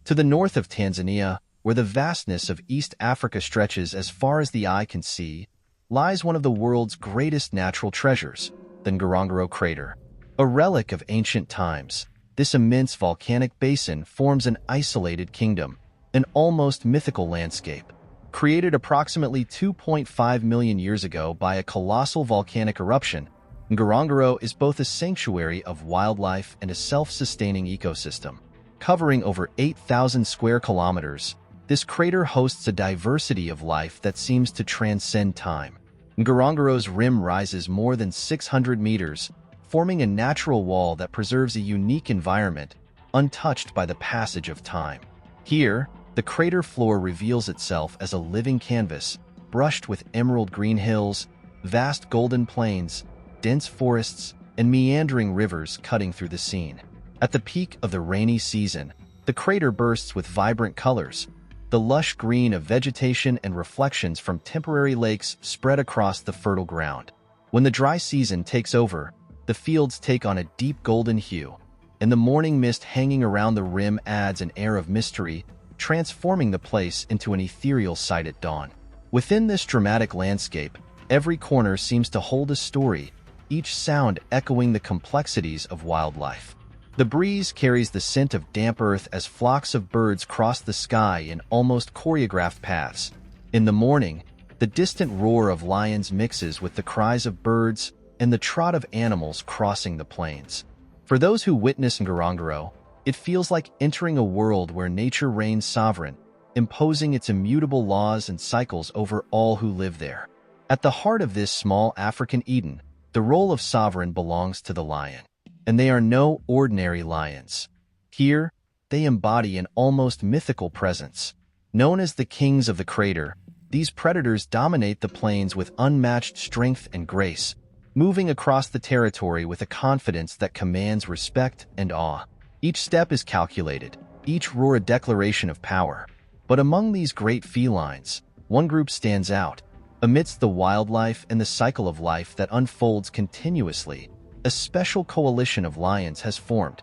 To the north of Tanzania, where the vastness of East Africa stretches as far as the eye can see, lies one of the world's greatest natural treasures, the Ngorongoro Crater. A relic of ancient times, this immense volcanic basin forms an isolated kingdom, an almost mythical landscape. Created approximately 2.5 million years ago by a colossal volcanic eruption, Ngorongoro is both a sanctuary of wildlife and a self-sustaining ecosystem. Covering over 8,000 square kilometers, this crater hosts a diversity of life that seems to transcend time. Ngorongoro's rim rises more than 600 meters, forming a natural wall that preserves a unique environment, untouched by the passage of time. Here, the crater floor reveals itself as a living canvas, brushed with emerald green hills, vast golden plains, dense forests, and meandering rivers cutting through the scene. At the peak of the rainy season, the crater bursts with vibrant colors. The lush green of vegetation and reflections from temporary lakes spread across the fertile ground. When the dry season takes over, the fields take on a deep golden hue, and the morning mist hanging around the rim adds an air of mystery, transforming the place into an ethereal sight at dawn. Within this dramatic landscape, every corner seems to hold a story, each sound echoing the complexities of wildlife. The breeze carries the scent of damp earth as flocks of birds cross the sky in almost choreographed paths. In the morning, the distant roar of lions mixes with the cries of birds and the trot of animals crossing the plains. For those who witness Ngorongoro, it feels like entering a world where nature reigns sovereign, imposing its immutable laws and cycles over all who live there. At the heart of this small African Eden, the role of sovereign belongs to the lion. And they are no ordinary lions. Here, they embody an almost mythical presence. Known as the kings of the crater, these predators dominate the plains with unmatched strength and grace, moving across the territory with a confidence that commands respect and awe. Each step is calculated, each roar a declaration of power. But among these great felines, one group stands out. Amidst the wildlife and the cycle of life that unfolds continuously, a special coalition of lions has formed,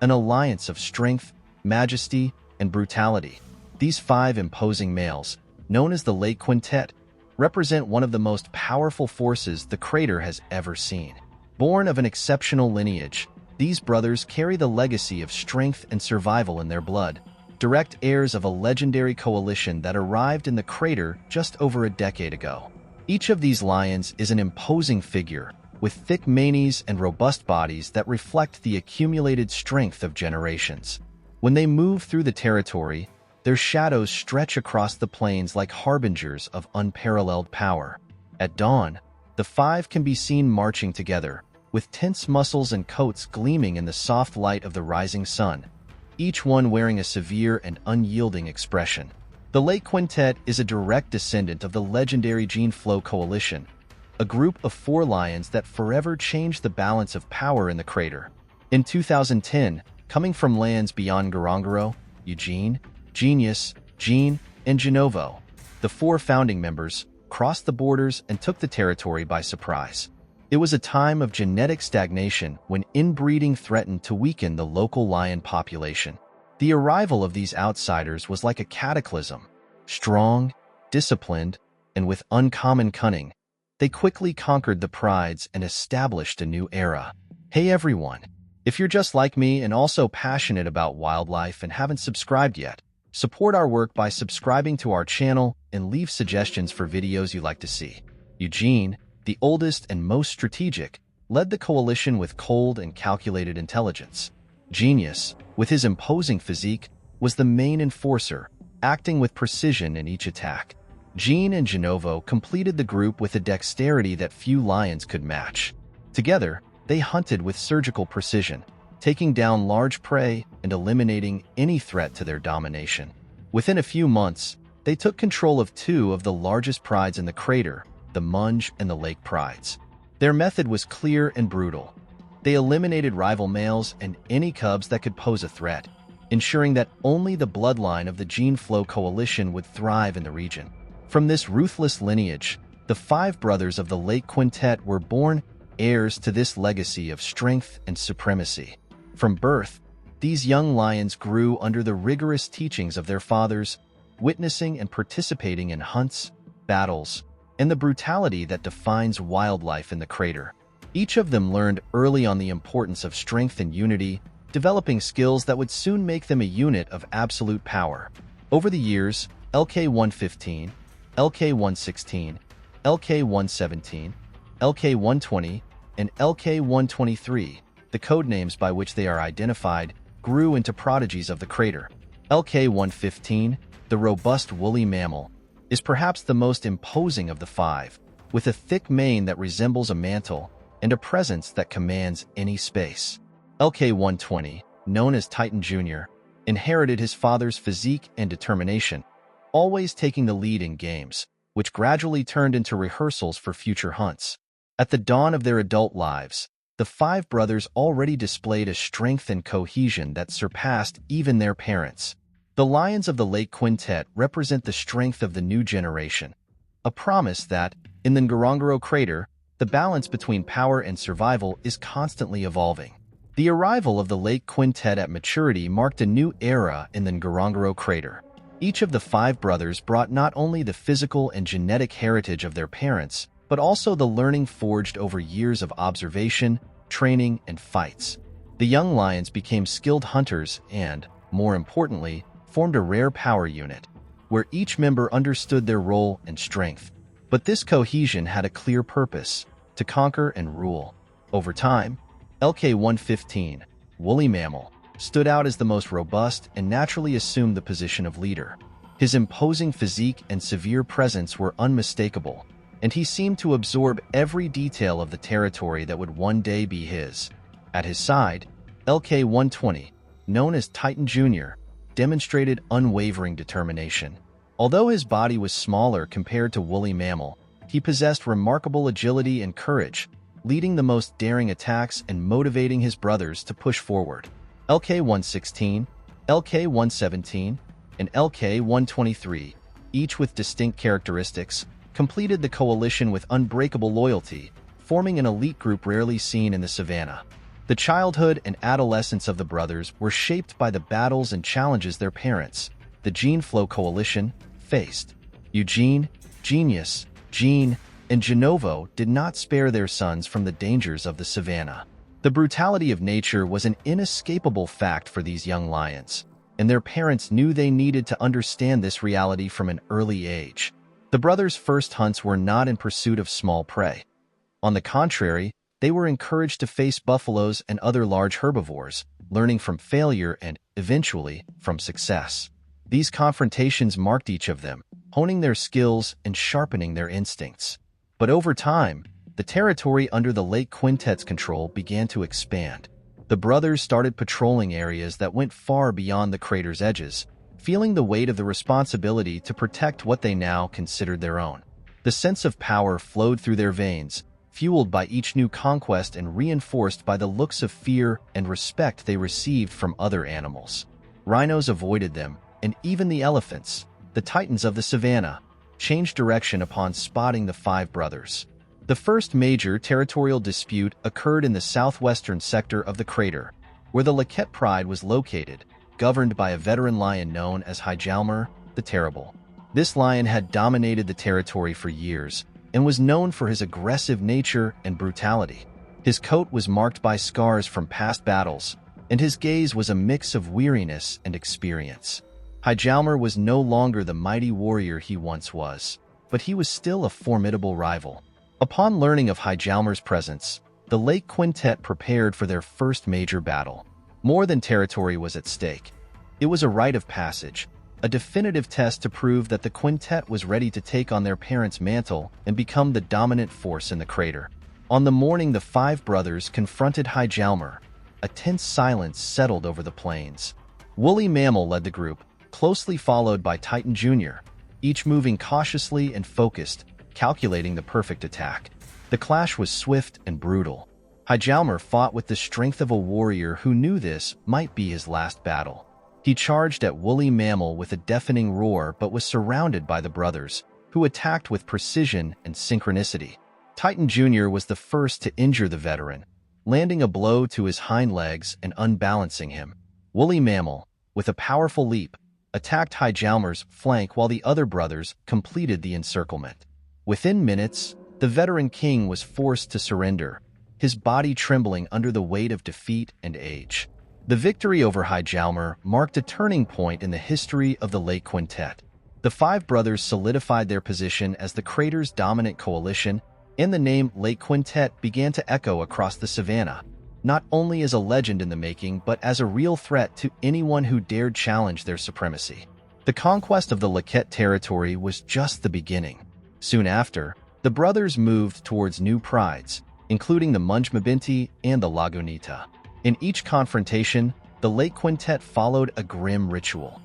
an alliance of strength, majesty, and brutality. These 5 imposing males, known as the Lake Quintet, represent one of the most powerful forces the crater has ever seen. Born of an exceptional lineage, these brothers carry the legacy of strength and survival in their blood, direct heirs of a legendary coalition that arrived in the crater just over a decade ago. Each of these lions is an imposing figure, with thick manes and robust bodies that reflect the accumulated strength of generations. When they move through the territory, their shadows stretch across the plains like harbingers of unparalleled power. At dawn, the 5 can be seen marching together, with tense muscles and coats gleaming in the soft light of the rising sun, each one wearing a severe and unyielding expression. The Lake Quintet is a direct descendant of the legendary Gene Flow Coalition, a group of 4 lions that forever changed the balance of power in the crater. In 2010, coming from lands beyond Ngorongoro, Eugene, Genius, Gene, and Genovo, the 4 founding members crossed the borders and took the territory by surprise. It was a time of genetic stagnation when inbreeding threatened to weaken the local lion population. The arrival of these outsiders was like a cataclysm. Strong, disciplined, and with uncommon cunning, they quickly conquered the prides and established a new era. Hey everyone! If you're just like me and also passionate about wildlife and haven't subscribed yet, support our work by subscribing to our channel and leave suggestions for videos you'd like to see. Eugene, the oldest and most strategic, led the coalition with cold and calculated intelligence. Genius, with his imposing physique, was the main enforcer, acting with precision in each attack. Gene and Genovo completed the group with a dexterity that few lions could match. Together, they hunted with surgical precision, taking down large prey and eliminating any threat to their domination. Within a few months, they took control of 2 of the largest prides in the crater, the Munge and the Lake Prides. Their method was clear and brutal. They eliminated rival males and any cubs that could pose a threat, ensuring that only the bloodline of the Gene Flow Coalition would thrive in the region. From this ruthless lineage, the 5 brothers of the Lake Quintet were born heirs to this legacy of strength and supremacy. From birth, These young lions grew under the rigorous teachings of their fathers, witnessing and participating in hunts, battles, and the brutality that defines wildlife in the crater. Each of them learned early on the importance of strength and unity, developing skills that would soon make them a unit of absolute power. Over the years, LK-115, LK-116, LK-117, LK-120, and LK-123, the codenames by which they are identified, grew into prodigies of the crater. LK-115, the robust woolly mammal, is perhaps the most imposing of the five, with a thick mane that resembles a mantle and a presence that commands any space. LK-120, known as Titan Jr., inherited his father's physique and determination, always taking the lead in games, which gradually turned into rehearsals for future hunts. At the dawn of their adult lives, the five brothers already displayed a strength and cohesion that surpassed even their parents. The lions of the Lake Quintet represent the strength of the new generation, a promise that, in the Ngorongoro Crater, the balance between power and survival is constantly evolving. The arrival of the Lake Quintet at maturity marked a new era in the Ngorongoro Crater. Each of the five brothers brought not only the physical and genetic heritage of their parents, but also the learning forged over years of observation, training, and fights. The young lions became skilled hunters and, more importantly, formed a rare power unit, where each member understood their role and strength. But this cohesion had a clear purpose: to conquer and rule. Over time, LK-115, woolly mammal, stood out as the most robust and naturally assumed the position of leader. His imposing physique and severe presence were unmistakable, and he seemed to absorb every detail of the territory that would one day be his. At his side, LK-120, known as Titan Jr., demonstrated unwavering determination. Although his body was smaller compared to woolly mammal, he possessed remarkable agility and courage, leading the most daring attacks and motivating his brothers to push forward. LK-116, LK-117, and LK-123, each with distinct characteristics, completed the coalition with unbreakable loyalty, forming an elite group rarely seen in the savannah. The childhood and adolescence of the brothers were shaped by the battles and challenges their parents, the Gene Flow Coalition, faced. Eugene, Genius, Gene, and Genovo did not spare their sons from the dangers of the savannah. The brutality of nature was an inescapable fact for these young lions, and their parents knew they needed to understand this reality from an early age. The brothers' first hunts were not in pursuit of small prey. On the contrary, they were encouraged to face buffaloes and other large herbivores, learning from failure and, eventually, from success. These confrontations marked each of them, honing their skills and sharpening their instincts. But over time, the territory under the Lake Quintet's control began to expand. The brothers started patrolling areas that went far beyond the crater's edges, feeling the weight of the responsibility to protect what they now considered their own. The sense of power flowed through their veins, fueled by each new conquest and reinforced by the looks of fear and respect they received from other animals. Rhinos avoided them, and even the elephants, the titans of the savannah, changed direction upon spotting the five brothers. The first major territorial dispute occurred in the southwestern sector of the crater, where the Laket Pride was located, governed by a veteran lion known as Hijalmar the Terrible. This lion had dominated the territory for years and was known for his aggressive nature and brutality. His coat was marked by scars from past battles, and his gaze was a mix of weariness and experience. Hijalmar was no longer the mighty warrior he once was, but he was still a formidable rival. Upon learning of Hijalmar's presence, the Lake Quintet prepared for their first major battle. More than territory was at stake. It was a rite of passage, a definitive test to prove that the quintet was ready to take on their parents' mantle and become the dominant force in the crater. On the morning the five brothers confronted Hijalmar, a tense silence settled over the plains. Woolly Mammal led the group, closely followed by Titan Jr., each moving cautiously and focused, calculating the perfect attack. The clash was swift and brutal. Hijalmar fought with the strength of a warrior who knew this might be his last battle. He charged at Woolly Mammal with a deafening roar but was surrounded by the brothers, who attacked with precision and synchronicity. Titan Jr. was the first to injure the veteran, landing a blow to his hind legs and unbalancing him. woolly mammal, with a powerful leap, attacked Hijalmar's flank while the other brothers completed the encirclement. Within minutes, the veteran king was forced to surrender, his body trembling under the weight of defeat and age. The victory over Hijalmar marked a turning point in the history of the Lake Quintet. The five brothers solidified their position as the crater's dominant coalition, and the name Lake Quintet began to echo across the savannah, not only as a legend in the making but as a real threat to anyone who dared challenge their supremacy. The conquest of the Leket territory was just the beginning. Soon after, the brothers moved towards new prides, including the Mungmabinti and the Lagunita. In each confrontation, the Lake Quintet followed a grim ritual.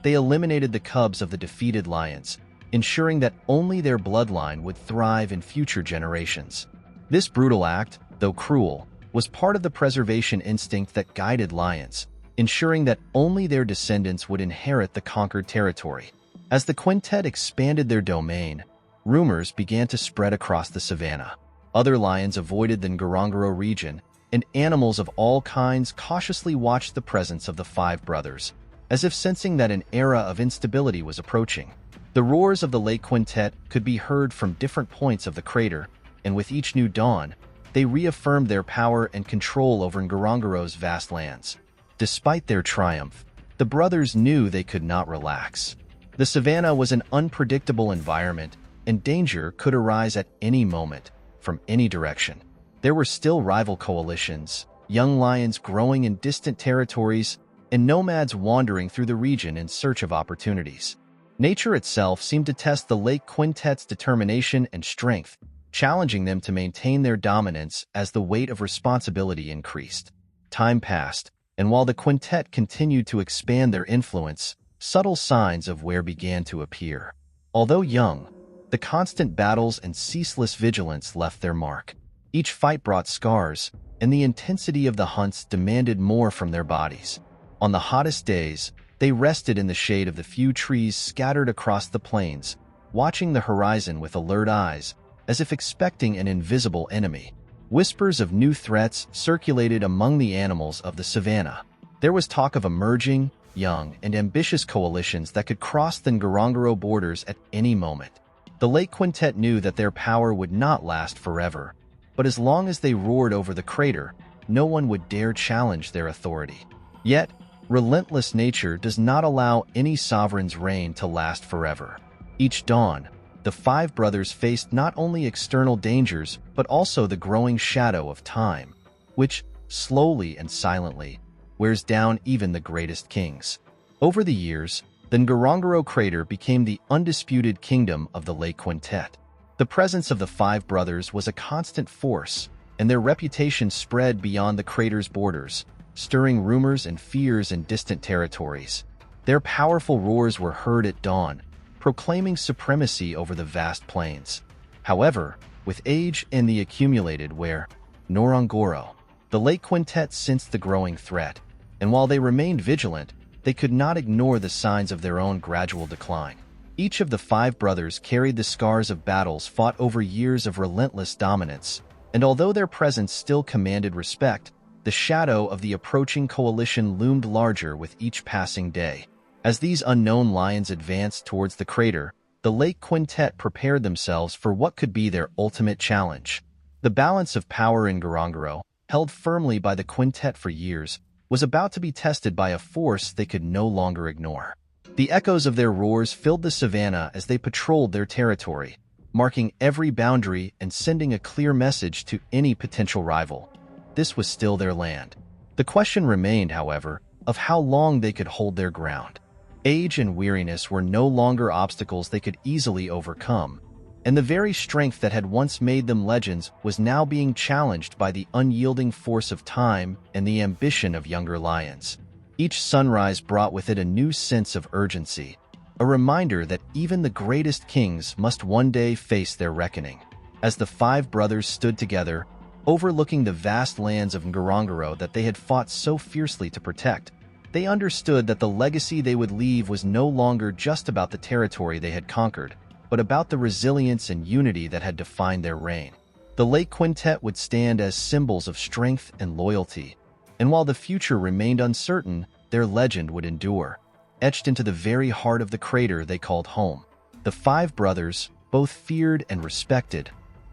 They eliminated the cubs of the defeated lions, ensuring that only their bloodline would thrive in future generations. This brutal act, though cruel, was part of the preservation instinct that guided lions, ensuring that only their descendants would inherit the conquered territory. As the quintet expanded their domain, rumors began to spread across the savannah. Other lions avoided the Ngorongoro region, and animals of all kinds cautiously watched the presence of the five brothers, as if sensing that an era of instability was approaching. The roars of the Lake Quintet could be heard from different points of the crater, and with each new dawn, they reaffirmed their power and control over Ngorongoro's vast lands. Despite their triumph, the brothers knew they could not relax. The savannah was an unpredictable environment, and danger could arise at any moment, from any direction. There were still rival coalitions, young lions growing in distant territories, and nomads wandering through the region in search of opportunities. Nature itself seemed to test the Lake Quintet's determination and strength, challenging them to maintain their dominance as the weight of responsibility increased. Time passed, and while the quintet continued to expand their influence, subtle signs of wear began to appear. Although young, the constant battles and ceaseless vigilance left their mark. Each fight brought scars, and the intensity of the hunts demanded more from their bodies. On the hottest days, they rested in the shade of the few trees scattered across the plains, watching the horizon with alert eyes, as if expecting an invisible enemy. Whispers of new threats circulated among the animals of the savannah. There was talk of emerging, young, and ambitious coalitions that could cross the Ngorongoro borders at any moment. The Lake Quintet knew that their power would not last forever, but as long as they roared over the crater, no one would dare challenge their authority. Yet, relentless nature does not allow any sovereign's reign to last forever. Each dawn, the five brothers faced not only external dangers but also the growing shadow of time, which, slowly and silently, wears down even the greatest kings. Over the years, the Ngorongoro Crater became the undisputed kingdom of the Lake Quintet. The presence of the five brothers was a constant force, and their reputation spread beyond the crater's borders, stirring rumors and fears in distant territories. Their powerful roars were heard at dawn, proclaiming supremacy over the vast plains. However, with age and the accumulated wear, Ngorongoro, the Lake Quintet sensed the growing threat, and while they remained vigilant, they could not ignore the signs of their own gradual decline. Each of the five brothers carried the scars of battles fought over years of relentless dominance, and although their presence still commanded respect, the shadow of the approaching coalition loomed larger with each passing day. As these unknown lions advanced towards the crater, the Lake Quintet prepared themselves for what could be their ultimate challenge. The balance of power in Ngorongoro, held firmly by the quintet for years, was about to be tested by a force they could no longer ignore. The echoes of their roars filled the savannah as they patrolled their territory, marking every boundary and sending a clear message to any potential rival. This was still their land. The question remained, however, of how long they could hold their ground. Age and weariness were no longer obstacles they could easily overcome, and the very strength that had once made them legends was now being challenged by the unyielding force of time and the ambition of younger lions. Each sunrise brought with it a new sense of urgency, a reminder that even the greatest kings must one day face their reckoning. As the five brothers stood together, overlooking the vast lands of Ngorongoro that they had fought so fiercely to protect, they understood that the legacy they would leave was no longer just about the territory they had conquered, but about the resilience and unity that had defined their reign. The Lake Quintet would stand as symbols of strength and loyalty, and while the future remained uncertain, their legend would endure, etched into the very heart of the crater they called home. The five brothers, both feared and respected,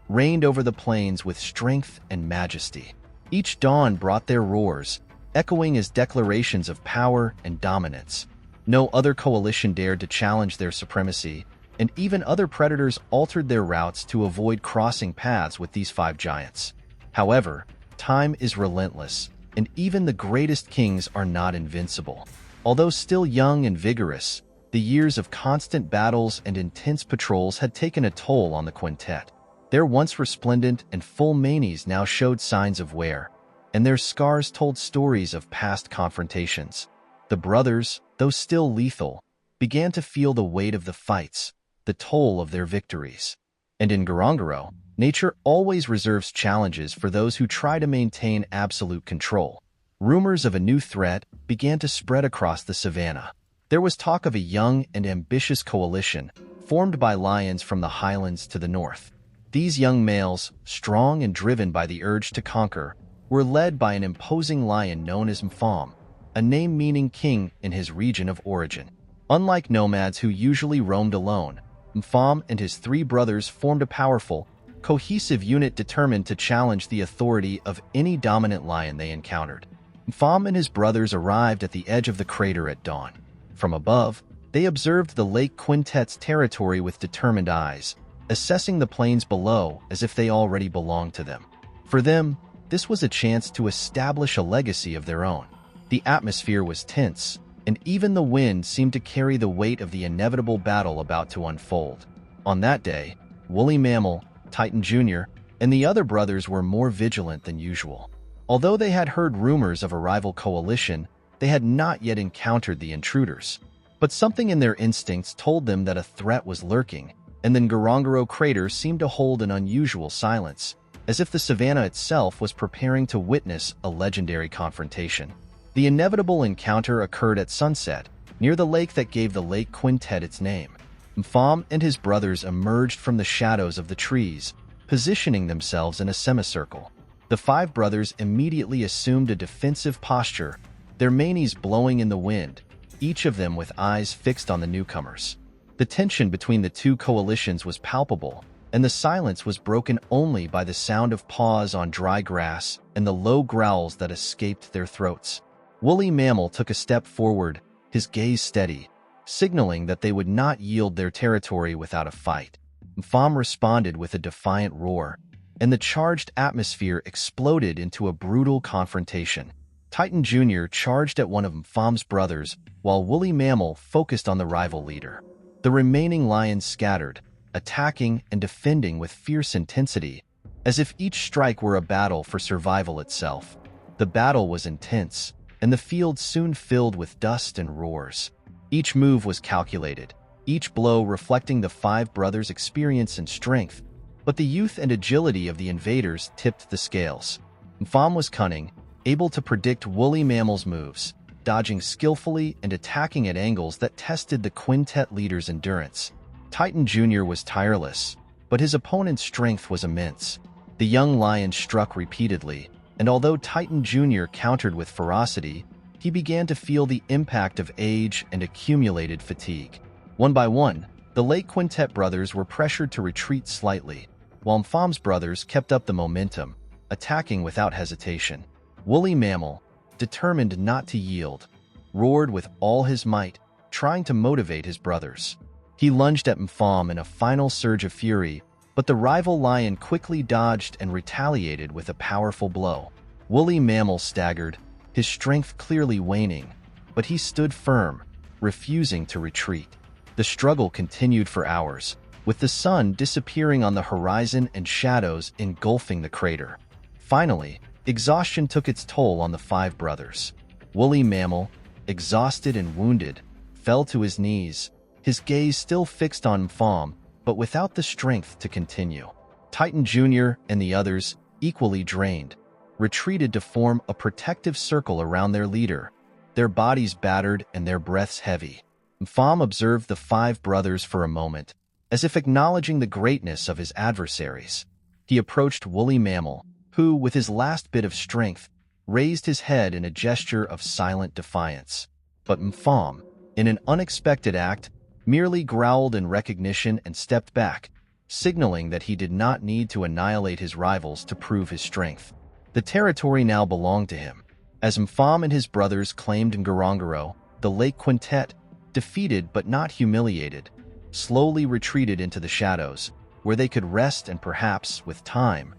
reigned over the plains with strength and majesty. Each dawn brought their roars, echoing as declarations of power and dominance. No other coalition dared to challenge their supremacy, and even other predators altered their routes to avoid crossing paths with these five giants. However, time is relentless, and even the greatest kings are not invincible. Although still young and vigorous, the years of constant battles and intense patrols had taken a toll on the quintet. Their once resplendent and full manes now showed signs of wear, and their scars told stories of past confrontations. The brothers, though still lethal, began to feel the weight of the fights, the toll of their victories. And in Ngorongoro, nature always reserves challenges for those who try to maintain absolute control. Rumors of a new threat began to spread across the savanna. There was talk of a young and ambitious coalition formed by lions from the highlands to the north. These young males, strong and driven by the urge to conquer, were led by an imposing lion known as Mfam, a name meaning king in his region of origin. Unlike nomads who usually roamed alone, Mfam and his three brothers formed a powerful, cohesive unit determined to challenge the authority of any dominant lion they encountered. Mfam and his brothers arrived at the edge of the crater at dawn. From above, they observed the Lake Quintet's territory with determined eyes, assessing the plains below as if they already belonged to them. For them, this was a chance to establish a legacy of their own. The atmosphere was tense, and even the wind seemed to carry the weight of the inevitable battle about to unfold. On that day, Woolly Mammal, Titan Jr., and the other brothers were more vigilant than usual. Although they had heard rumors of a rival coalition, they had not yet encountered the intruders. But something in their instincts told them that a threat was lurking, and the Ngorongoro Crater seemed to hold an unusual silence, as if the savanna itself was preparing to witness a legendary confrontation. The inevitable encounter occurred at sunset, near the lake that gave the Lake Quintet its name. Mfam and his brothers emerged from the shadows of the trees, positioning themselves in a semicircle. The five brothers immediately assumed a defensive posture, their manes blowing in the wind, each of them with eyes fixed on the newcomers. The tension between the two coalitions was palpable, and the silence was broken only by the sound of paws on dry grass and the low growls that escaped their throats. Woolly Mammal took a step forward, his gaze steady, signaling that they would not yield their territory without a fight. Mfam responded with a defiant roar, and the charged atmosphere exploded into a brutal confrontation. Titan Jr. charged at one of Mfam's brothers, while Woolly Mammal focused on the rival leader. The remaining lions scattered, attacking and defending with fierce intensity, as if each strike were a battle for survival itself. The battle was intense, and the field soon filled with dust and roars. Each move was calculated, each blow reflecting the five brothers' experience and strength, but the youth and agility of the invaders tipped the scales. Mfam was cunning, able to predict Woolly Mammal's moves, dodging skillfully and attacking at angles that tested the quintet leader's endurance. Titan Jr. was tireless, but his opponent's strength was immense. The young lion struck repeatedly, and although Titan Jr. countered with ferocity, he began to feel the impact of age and accumulated fatigue. One by one, the Lake Quintet brothers were pressured to retreat slightly, while Mfam's brothers kept up the momentum, attacking without hesitation. Woolly Mammal, determined not to yield, roared with all his might, trying to motivate his brothers. He lunged at Mfam in a final surge of fury, but the rival lion quickly dodged and retaliated with a powerful blow. Woolly Mammal staggered, his strength clearly waning, but he stood firm, refusing to retreat. The struggle continued for hours, with the sun disappearing on the horizon and shadows engulfing the crater. Finally, exhaustion took its toll on the five brothers. Woolly Mammal, exhausted and wounded, fell to his knees, his gaze still fixed on Mfam, but without the strength to continue. Titan Jr. and the others, equally drained, retreated to form a protective circle around their leader, their bodies battered and their breaths heavy. Mfam observed the five brothers for a moment, as if acknowledging the greatness of his adversaries. He approached Woolly Mammal, who, with his last bit of strength, raised his head in a gesture of silent defiance. But Mpham, in an unexpected act, merely growled in recognition and stepped back, signaling that he did not need to annihilate his rivals to prove his strength. The territory now belonged to him. As Mpham and his brothers claimed Ngorongoro, the Lake Quintet, defeated but not humiliated, slowly retreated into the shadows, where they could rest and perhaps, with time,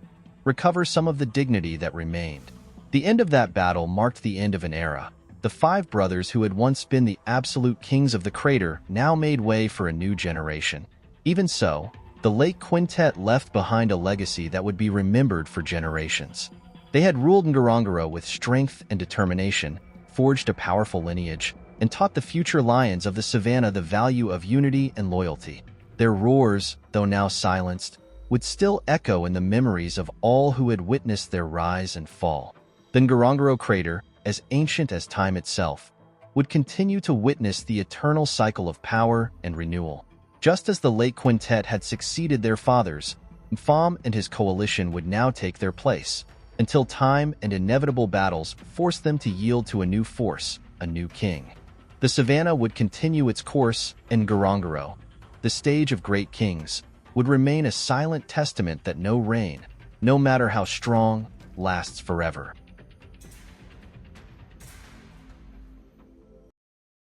recover some of the dignity that remained. The end of that battle marked the end of an era. The five brothers who had once been the absolute kings of the crater now made way for a new generation. Even so, the Lake Quintet left behind a legacy that would be remembered for generations. They had ruled Ngorongoro with strength and determination, forged a powerful lineage, and taught the future lions of the savannah the value of unity and loyalty. Their roars, though now silenced, would still echo in the memories of all who had witnessed their rise and fall. The Ngorongoro Crater, as ancient as time itself, would continue to witness the eternal cycle of power and renewal. Just as the Lake Quintet had succeeded their fathers, Mpham and his coalition would now take their place, until time and inevitable battles forced them to yield to a new force, a new king. The savannah would continue its course, and Ngorongoro, the stage of great kings, would remain a silent testament that no reign, no matter how strong, lasts forever.